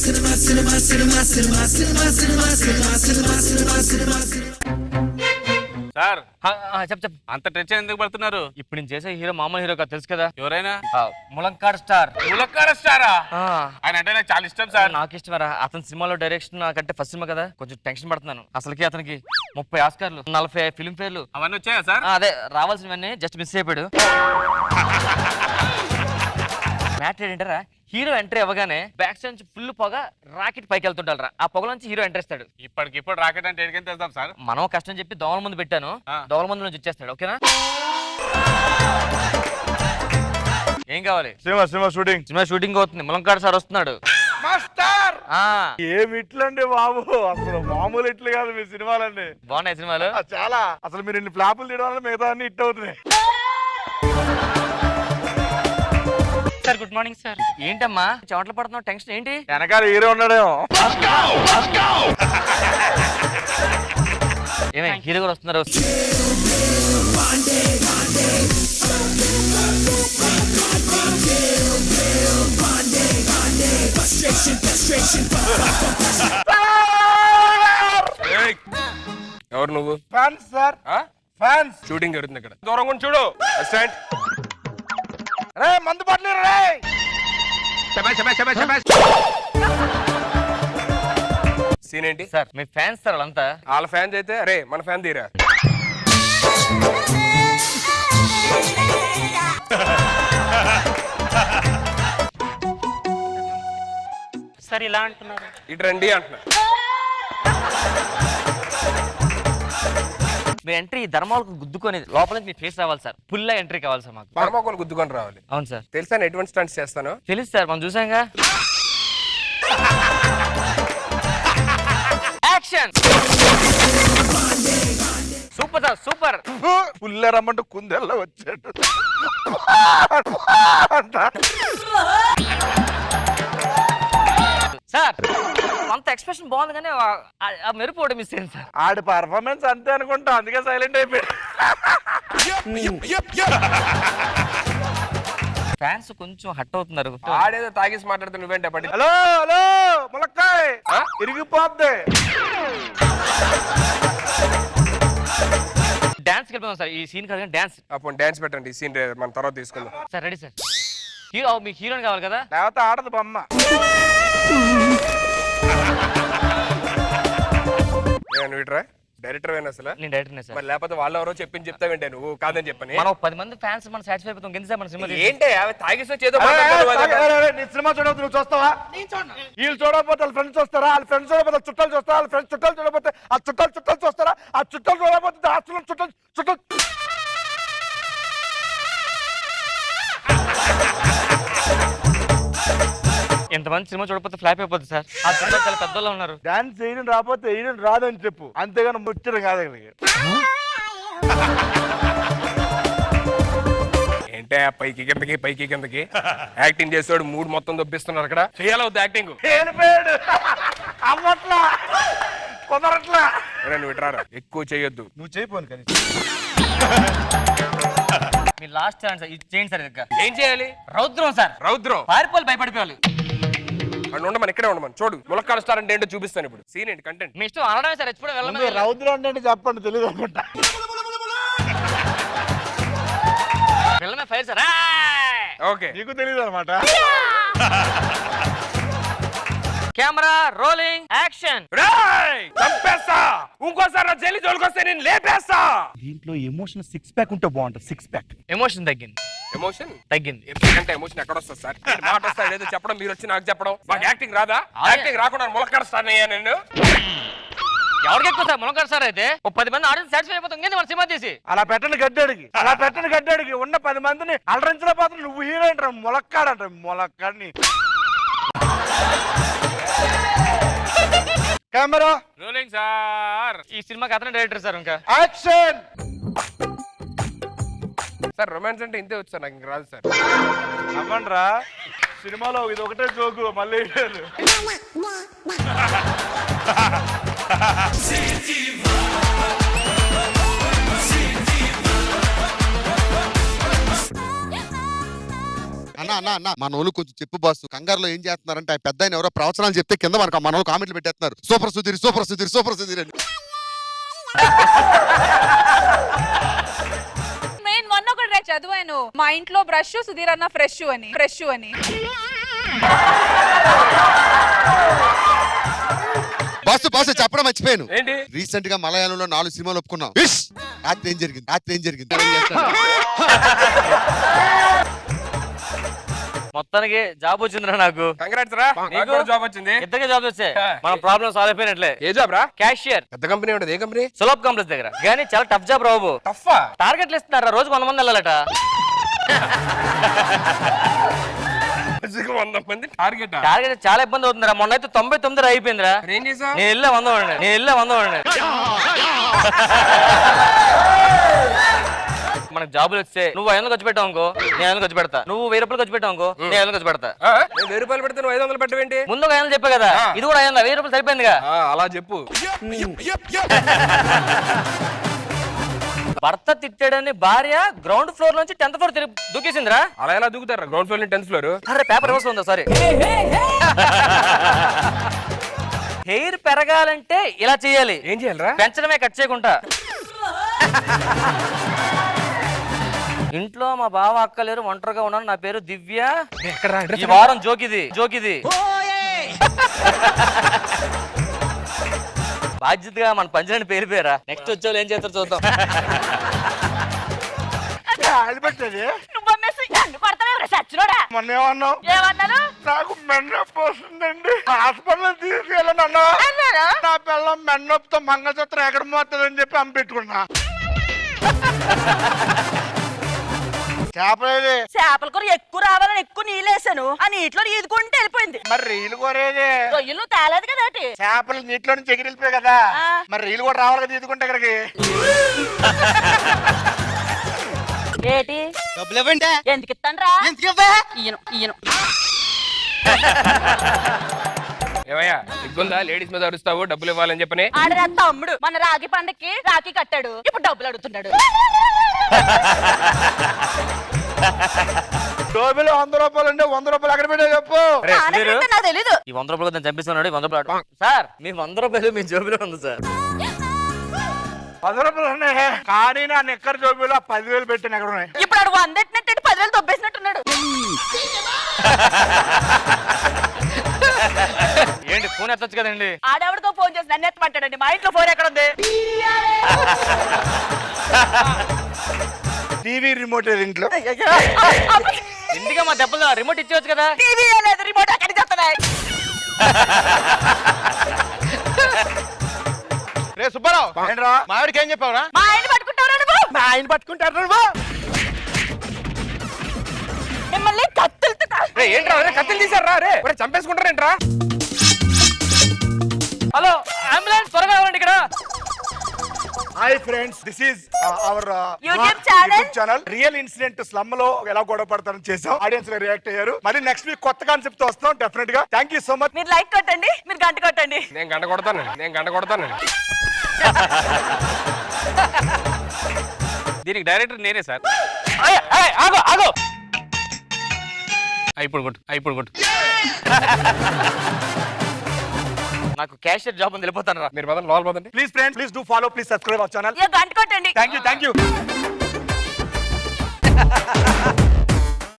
Sir చెప్ అంత tension ఎందుకు పడుతున్నారు? ఇప్పుడు నేను చేసే హీరో మామూలు హీరో కాదు, తెలుసు కదా. ఎవరైనా ములంకాడ్ స్టార్. ములంకాడ్ స్టారా? ఆయన అంటే నాకు చాలా ఇష్టం సార్. నాకు ఇష్టమరా. అతని సినిమాలో డైరెక్షన్ నాకంటే ఫస్ట్ సినిమా కదా, కొంచెం టెన్షన్ పడుతున్నాను. అసలుకి అతనికి 30 ఆస్కార్లు, 40 ఫిల్మ్ ఫేర్లు అవన్నీ వచ్చాయా సార్? అదే రావాల్సినవన్నీ జస్ట్ మిస్ అయిపోయాడు. మ్యాటర్ ఏంటరా, హీరో ఎంట్రీ అవ్వగానే బ్యాక్ సైడ్ నుంచి ఫుల్ పొగ రాకెట్ పైకి వెళ్తుంటారా, ఆ పొగ నుంచి హీరో ఎంట్రీ ఇస్తాడు. ఇప్పటికిప్పుడు రాకెట్ అంటే ఎడికని తెలుస్తాం సార్. మనం కష్టం చెప్పి దోమల ముందు పెట్టాను, దోమల ముందు నుంచి వచ్చేస్తాడు. ఓకేనా? ఏం కావాలి? సినిమా షూటింగ్ అవుతుంది, ములంకాడ్ సార్ వస్తున్నాడు. ఏమి ఇట్లండి బాబు, అసలు మామూలు ఇట్లు కాదు మీ సినిమాలన్నీ. బాగున్నాయి సినిమాలు చాలా. అసలు మీరు ఇన్ని ఫ్లాపులు తీయడం వల్ల మిగతా అన్ని హిట్ అవుతున్నాయి. Sir good morning sir. ఏంటమ్మా చెమటలు పడుతున్నావు, టెన్షన్ ఏంటి? వెనకాల హీరో ఉన్నాడేమో. ఏమే హీరో కూడా వస్తున్నారు. ఎవరు నువ్వు? Fans sir, fans. షూటింగ్ జరుగుతుంది ఇక్కడ, దూరంగా చూడు. అసిస్టెంట్ రే మందు పట్టలేరు రే. సీన్ ఏంటి సార్? మీ ఫ్యాన్స్ సార్ వాళ్ళంతా. వాళ్ళ ఫ్యాన్స్ అయితే అరే మన ఫ్యాన్ తీరా. సార్ ఇలా అంటున్నారు. ఇటు రండి అంటున్నా. మీ ఎంట్రీ ధర్మాలకు గుద్దుకొని లోపల మీ ఫేస్ రావాలి సార్. ఫుల్ ఎంట్రీ కావాలి సార్ మాకు. ధర్మాకోల్ గుద్దుకొని రావాలి. అవును సార్. తెలుసా ఎటువంటి స్టంట్స్ చేస్తాను? తెలుసు సార్, మనం చూసాంగా. యాక్షన్. Super sir, super. పుల్ల రమ్మంటూ కుందెల్లో వచ్చాడు. సార్ అంత ఎక్స్ప్రెషన్ బాగుంది కానీ ఆ మెరుపు ఒకటి మిస్ అయింది సార్. ఆడి పర్ఫార్మెన్స్ అంతే అనుకుంటా, అందుకే సైలెంట్ అయిపోయాడు. ఫ్యాన్స్ కొంచెం హట్ అవుతున్నారు. ఆడేదో తాగేసి మాట్లాడుతూ నువ్వేంటే పడి. హలో హలో ములక్కాయ్ ఇరిగిపోద్ది. డాన్స్ వెళ్ళిపోదాం సార్. ఈ సీన్ కాదు డాన్స్. అప్పుడు డాన్స్ పెట్టండి. ఈ సీన్ మన తర్వాత తీసుకుందాం సార్. Ready sir. హీరో మీకు హీరోయిన్ కావాలి కదా? లేకపోతే ఆడదు బొమ్మ. డైరెక్టర్ అసలు నేను డైరెక్టర్ సార్. మరి లేకపోతే వాళ్ళు ఎవరో చెప్తావేంటే నువ్వు కాదని చెప్పని. మనం 10 మంది ఫ్యాన్స్ మనం సాటిస్ఫై అయిపోతాం. ఎందుకు సార్ మన సినిమా ఏంటి తాగేసి చేదో సినిమా చూడకపోతే నువ్వు చూస్తావా? వీళ్ళు చూడకపోతే వాళ్ళ ఫ్రెండ్స్ చూస్తారా? వాళ్ళ ఫ్రెండ్స్ చూడకపోతే చుట్టాలు చూస్తారా? వాళ్ళ ఫ్రెండ్స్ చుట్టాలు చూడకపోతే ఆ చుట్టాలు చూస్తారా? ఆ చుట్టాలు చూడకపోతే హాస్టల్ చుట్టాలు. ఎంతమంది సినిమా చూడకపోతే ఫ్లాప్ అయిపోతుంది సార్. ఆ చుట్టాలు చాలా పెద్దలో ఉన్నారు. డాన్స్ చేయడం రాకపోతే వేయడం రాదని చెప్పు, అంతేగాని ముచ్చడం కాదు. ఏంటే పైకి కిందకి యాక్టింగ్ చేసాడు. మూడు మొత్తం దొబ్బిస్తున్నారు అక్కడ. చేయాలి వద్దు యాక్టింగ్. అవ్వట్లా, కుదరట్లా. నువ్వు ఇట్రారా, ఎక్కువ చేయొద్దు. నువ్వు చేయపోను కానీ. మీ లాస్ట్ ఛాన్స్ ఇది చేయండి సార్. ఇంకా ఏం చేయాలి? రౌద్రం సార్. రౌద్రం పారిపోవాలి, భయపడిపోవాలి. ఉండమని ఇక్కడే ఉండమని చూడు. ములక్కాడ్ స్టార్ అంటే ఏంటో చూపిస్తాను ఇప్పుడు. సీన్ ఏంటి? కంటెంట్ మీ ఇష్టం. అనడమే సార్. ఎప్పుడు వెళ్ళమని. రౌద్రం అంటే చెప్పండి, తెలియదు అనుకుంటా. వెళ్ళమే ఫైర్ సార్. ఓకే, నీకు తెలియదు అనమాట. Camera rolling action. చంపేస్తా. ఇంకోసారి నా జైలు జోలికొస్తే నేను లేపేస్తా. దీంట్లో ఎమోషన్ 6 ప్యాక్ ఉంటే బాగుంటుంది. 6 ప్యాక్. ఎమోషన్ తగ్గింది. ఎమోషన్ తగ్గింది. ఎందుకంటే ఎమోషన్ ఎక్కడ వస్తుంది సార్? మాట వస్తాడు ఏదో చెప్పడం, మీరు వచ్చి నాకు చెప్పడం. మాకు యాక్టింగ్ రాదా? యాక్టింగ్ రాకుండా ములక్కాడ్ స్టార్ అయ్యా నేను. ఎవరికి ఎక్కువ సార్? ములంకాడ్ సార్ అయితే 10 మంది ఆడియన్స్ సాటిస్ఫై అయిపోతుంది. మన సినిమా తీసి అలా పెట్టండి గడ్డడికి ఉన్న 10 మందిని అలరించలే పోతుంది. నువ్వు హీరో అంటారు, ములక్కాడ్ అంటారు. ములక్కాడ్ని. Camera rolling sir. ఈ సినిమాకి అతనే డైరెక్టర్ సార్. ఇంకా యాక్షన్. సార్ రొమాన్స్ అంటే ఇంతే వచ్చు సార్, నాకు ఇంక రాదు సార్. అవ్వండ్రా, సినిమాలో ఇది ఒకటే జోకు, మళ్ళీ అన్నా అన్న మన వాళ్ళు కొంచెం చెప్పు బాసు. కంగారులో ఏం చేస్తున్నారంటే ఆ పెద్ద ఎవరో ప్రవచనాలు చెప్తే కింద మనకు మన వాళ్ళు కామెంట్లు పెట్టేస్తున్నారు. Super Sudheer super Sudheer super Sudheer అని. నేను మొన్న ఒకటి చదివాను, మా ఇంట్లో బ్రష్ సుధీర్ అన్న ఫ్రెష్ అని. బాసు చెప్పడం మర్చిపోయాను. ఏంటి? రీసెంట్ గా మలయాళంలో 4 సినిమాలు ఒప్పుకున్నాం. రాత్రి ఏం జరిగింది మొత్తానికి జాబ్ వచ్చిందిరా నాకు. కంగ్రాట్స్ రా, నీకు కూడా జాబ్ వచ్చింది. ఇద్దరికి జాబ్ వచ్చాయి. మన ప్రాబ్లం సాల్వ్ అయిపోయినట్లే. ఏ జాబ్ రా? క్యాషియర్. పెద్ద కంపెనీ ఉంటుంది. ఏ కంపెనీ? సులభ్ కాంప్లెక్స్ దగ్గర. కానీ చాలా టఫ్ జాబ్ రావు. టఫా? టార్గెట్లు ఇస్తున్నారా, రోజు 100 మంది వెళ్ళాలట. 100 మంది టార్గెట్. టార్గెట్ చాలా ఇబ్బంది అవుతుందిరా. మొన్న అయితే 99 అయిపోయిందిరా. ఏం చేసావు? నేను వెళ్ళా 100 వాడిని. మనకు జాబులు వస్తే నువ్వు 500 ఖర్చు పెట్టావు అనుకో, నేను 500 ఖర్చు పెడతా. నువ్వు 1000 రూపాయలు ఖర్చు పెట్టావు అనుకో, నేను 500 ఖర్చు పెడతా. 1000 రూపాయలు పెడితే నువ్వు 500 పెట్టవేంటి? ముందు 500 చెప్పా కదా, ఇది కూడా 500. 1000 రూపాయలు సరిపోయిందిగా. అలా చెప్పు. భర్త తిట్టాడని భార్య గ్రౌండ్ ఫ్లోర్ నుంచి 10th ఫ్లోర్ దూకేసిందిరా. అలా ఎలా దూకుతారా? Ground floor 10th floor? అరే పేపర్ రివర్స్ ఉందా? సారీ. హెయిర్ పెరగాలంటే ఇలా చేయాలి. ఏం చేయాలరా? పెంచడమే, కట్ చేయకుండా. ఇంట్లో మా బావ అక్కలేరు, ఒంటరిగా ఉన్నాను. నా పేరు దివ్య. ఈ వారం జోకిది. బాధ్యతగా మన పంచలని పేరు. నెక్స్ట్ వచ్చే ఏం చేస్తారు చూద్దాం. మొన్న ఏమన్నావు? నాకు మెండొప్పి వస్తుందండి, హాస్పిటల్ తీసుకెళ్ళను. నా పిల్లం మెండొప్పితో మంగళసూత్రం ఎక్కడ మోస్తుందని చెప్పి అమ్మి పెట్టుకున్నా. చేపల కూర ఎక్కువ రావాలని ఎక్కువ నీళ్ళేసాను, ఆ నీటిలో ఈదుకుంటే వెళ్ళిపోయింది. మరి రీలు కోరేది రొయ్యలు తేలేదు కదా. చేపలు నీటిలో నుంచి ఎగిరిపోయాయి కదా, మరి రీలు కూడా రావాలి కదా ఈదుకుంటే ఇక్కడికి. ఏటి డబ్బులు ఇవ్వండి. ఎందుకు ఇస్తాను? ఈయన ఏమయ్యా సిగ్గుందా? లేడీస్ మీద అరుస్తావు డబ్బులు ఇవ్వాలని చెప్పని. ఆడరా తమ్ముడు మన రాఖీ పండక్కి రాఖీ కట్టాడు, ఇప్పుడు డబ్బులు అడుగుతున్నాడు. డోబిలో 100 రూపాయలు అంటే 100 రూపాయలు ఎక్కడ పెట్టా చెప్పు. నాకు తెలీదు. ఈ 100 రూపాయలు నేను చంపిస్తున్నాడు. 100 రూపాయలు సార్, మీ 100 రూపాయలు మీ జోబులో ఉంది సార్. 10 రూపాయలు ఉన్నాయి కానీ నా నిక్కర్ జోబిలో 10,000 పెట్టాను. ఎక్కడ ఉన్నాయి? ఇప్పుడు ఆడు 100 ఎట్టినట్టు 10,000 దొబ్బేసినట్టున్నాడు. ఏంటి ఫోన్ ఎత్తొచ్చు కదండి. ఆడెవడితో ఫోన్ చేసి నన్ను ఎత్తమంటాడండి. మా ఇంట్లో ఫోన్ ఎక్కడ ఉంది? టీవీ రిమోట్ ఇంట్లో. ఇంటిగా మా దెబ్బలు రిమోట్ ఇచ్చేవచ్చు కదా. టీవీ లేదు, రిమోట్ అక్కడికి చెప్తున్నాయి. రే సుబ్బారావు, ఏంట్రా మా ఆవిడకి ఏం చెప్పావురా? మా ఆయన పట్టుకుంటారా నువ్వు? మా ఆయన పట్టుకుంటారు నువ్వు? మిమ్మల్ని కత్తులతో ఏంట్రా కత్తిలు తీసారా? రే చంపేసుకుంటారేంట్రా? హలో అంబులెన్స్, త్వరగా రండి ఇక్కడ. Hi friends, this is our YouTube channel. Real incident slum లో ఎలా గొడవ పడతారని చేసాం. ఆడియన్స్ రియాక్ట్ అయ్యారు. మరి నెక్స్ట్ వీక్ కొత్త కాన్సెప్ట్ తో వస్తాం డెఫినెట్ గా. Thank you so much. మీరు లైక్ కొట్టండి, మీరు గంట కొట్టండి. నేను గంట కొడతాను. దీనికి డైరెక్టర్ నేనే సార్. ఆగో ఇప్పుడు కొట్టు. నాకు క్యాషియర్ జాబ్ అని వెళ్ళిపోతాను రా. మీరు పదండి, లోపల పదండి. Please friends, please do follow, please subscribe our channel. గంట కొట్టండి. Thank you.